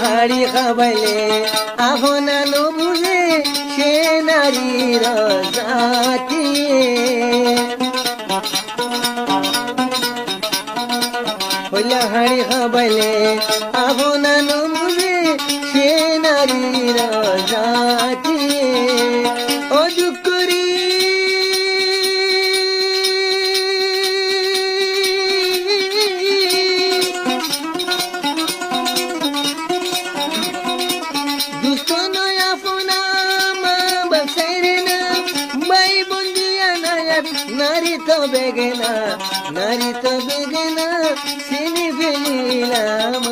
হাড়ি খাবাইলে আপনা নবুঝে সে নারীর জাতি হাড়ি খাবাইলে আপনা নবুঝে সে নারীর জাতি অযুগ করি নারী তো বেগেনা সিনি ফেলিলাম।